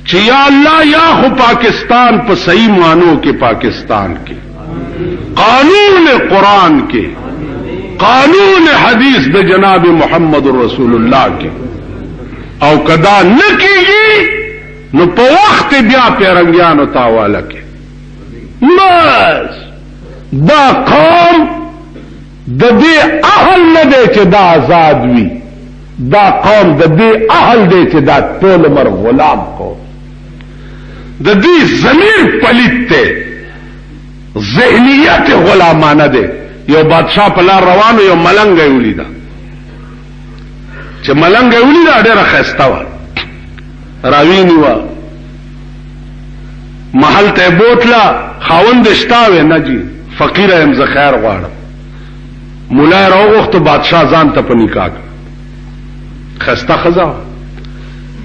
چې یا الله یا خو پاکستان په صحیح معنوں کې پاکستان کې قانون قرآن کې قانون حدیث د جناب محمد رسول الله کې او کدا نکیږي نو په وخت بیا پیرنګیانو تاواله کې بس دا قوم د دې اهل نه دی چې دا آزاد وي دا قوم د دې اهل دی چې دا ټول عمر غلام قوم د دې ضمیر پلیت ته ذهنیت غلامانه ده یو بادشاہ په لار روانو یو ملنګ ولیدا چې ملنګ ولیدا ډېر خسته و راویني و محل ته بوتلا خاوند شتاوي نه جی فقیر هم ز خیر غواړم مولا راوغخت بادشاہ ځان ته په نکاح خسته خزا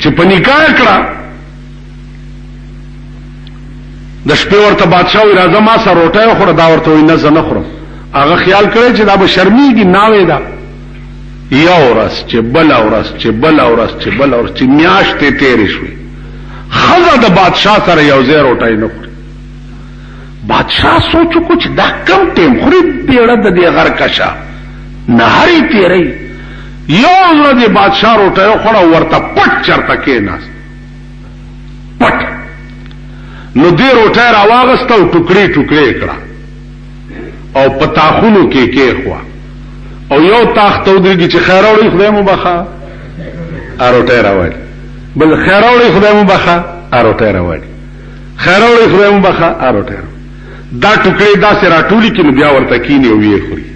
چې په نکاح کړه د شپې ورته بادشاہ وی راځه ما سره روټه خوره دا ورته وی نه زه نه خورم هغه خیال کړی چې دا به شرمېږي ناوې ده یو ورځ چې بل ورځ چې بل ورځ چې بل ورځ چې میاشتې تېرې شوې ښځه د بادشاہ سره یو ځای روټۍ نه خوري بادشاہ سوچو کچھ دا کم ټیم خوري بیړه د دې غرکشه نهارې تېرې یو ورځ د بادشاہ روټۍ خوړه ورته پټ چرته کېناست پټ نو دې روټۍ راواغسته او ټوکړې ټوکړې کړه او په تاخونو کې کېښوه او یو تاخ ته ودرېږي چې خیر راوړئ خدای مو بخښه روټۍ راوړي بل خیر راوړئ خدای مو بخښه روټۍ راوړي خیر راوړئ خدای مو بخښه روټۍ راوړي دا ټوکړې داسې راټولي کړي نو بیا ورته کیني او یې خوري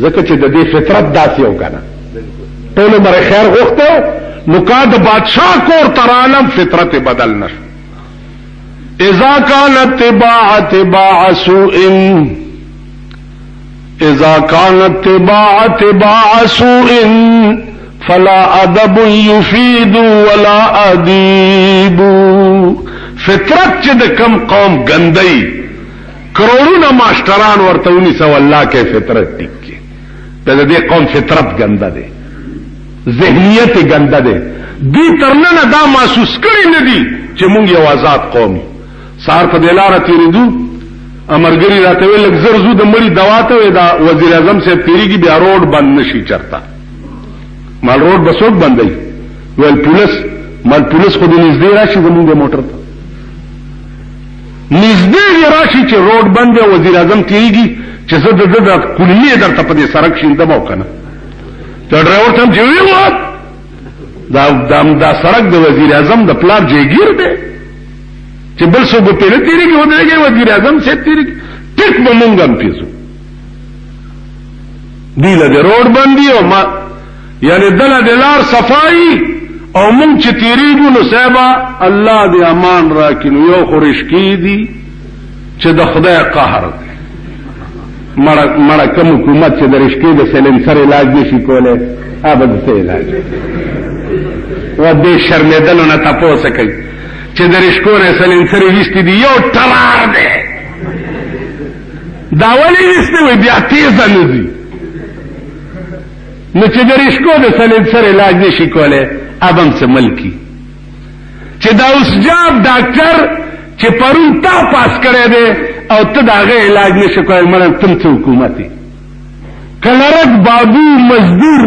ځکه چې د دې فطرت داسې یو که نه ټول عمر خیر غوښته نو کا د بادشاہ کور ترالم فطرت بدل نشو اذا كانت تباع سوء اذا كانت تباع سوء فلا ادب يفيد ولا اديب فطرت چې د کم قوم ګندۍ کروڑونه ماشټران ورته ونیسه والله کې فطرت ټیک کې د دې قوم فطرت ګنده دی ذهنیت ګنده دی دی ترنه دا محسوس کړی نه دي چې مونږ یو آزاد قوم سار په دلاره تیریدو امرګری راته ویل لږ زو د مړي دوا ته دا وزیر اعظم صاحب تیریږي بیا روډ بند نشي چرتا مال روډ بسوک بندای ویل پولیس مال پولیس خو دې نږدې راشي زمونږ موټر ته نږدې راشي چې روډ بند دی وزیر اعظم تیریږي چې زه د کلیه درته په دې سړک شیندم او کنه ته ډرایور ته جوړی و دا سړک د وزیر اعظم د پلار جیګیر دی چې بل څوک په پیله تیریږي ودرېږي وزیر اعظم صاحب تیریږي ټیک به مونږ هم پیسو دی له روډ باندې او ما یعنی دله د لار صفایي او مونږ چې تیریږو نو صاحبه الله دې امان راکړي نو یو خورشکی دي چې د خدای قهر دی مړه کوم حکومت چې د رشکې د سلنسر علاج نشي کولی هغه د څه علاج و دې شرمېدلو نه تپوسه کوي چې د رشکو نه سلنسر ویستې دي یو ټلار دی دا ولې ویستې وي بیا تیزه نه ځي نو چې د رشکو د سلنسر علاج نشي کولی هغه هم څه ملکي چې دا اوس جاب ډاکټر چې پرون تا پاس کړی دی او ته د هغه علاج نشي کولی مړه تم څه حکومت یې کلرک بابو مزدور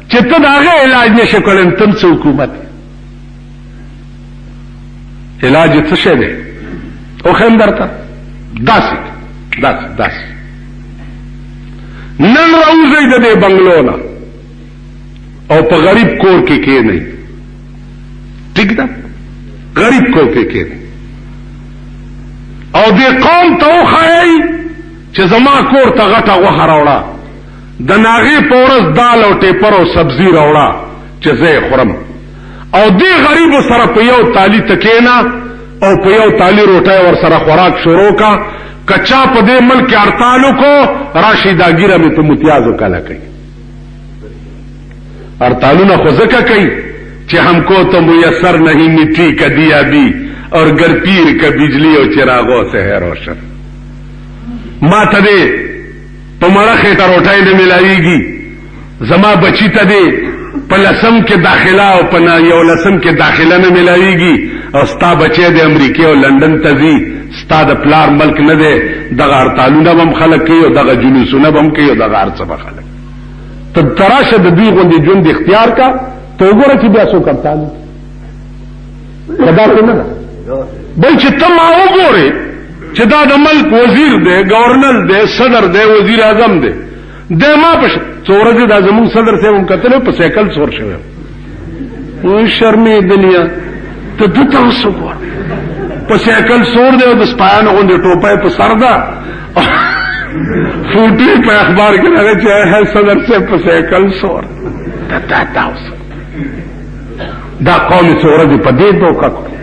چې ته د هغه علاج نشي کولی تم څه حکومت یې علاج څه شی دی وښیم درته داسې نن راوځئ د دې بنګلو نه او په غریب کور کې کښېنئ ټیک ده غریب کور کې کښېنئ او دې قوم ته وښایئ چې زما کور ته غټه غوښه راوړه د ناغې په ورځ دال او ټیپر او سبزي راوړه چې زه یې خورم او دې غریبو سره په یو تالی ته کښېنه او په یو تالی روټۍ ورسره خوراک شروع کا کچا په دې ملک هړتال وکړو راشي دا ګیره مې په متیازو کله کوي हड़तालूना खुजका कई कि हमको तो मुयसर नहीं मिट्टी का दिया भी और गरपीर का बिजली और चिरागों से है रोशन माँ तदे तुम्हारा खेतर उठाई ने मिलाएगी जमा बची तदे په لسم کې داخله او په یو لسم کې داخله نه ملایږي او ستا بچی د امریکای او لندن ته ځي ستا د پلار ملک نه دی دغه هړتالونه به هم خلک کوي او دغه جلوسونه به هم کوي او دغه هر څه به خلک ته تراشه د دوی غوندې ژوند اختیار کا ته وګوره چې بیا څوک هړتال داسې نه ده بل چې ته ما وګورې چې دا د ملک وزیر دی گورنر دی صدر دی وزیر اعظم دی د ما په څو ورځې دا زموږ صدر صاحب هم کتلو په سایکل سور شوی و شرمې دنیا ته دته اوس وګوره په سایکل سور دی او د سپایانو غوندې ټوپۍ په سر ده فوټې په اخبار کې راغی چې صدر صاحب په سایکل سور دا اوس دا قوم څو ورځې په دې دوکه کړو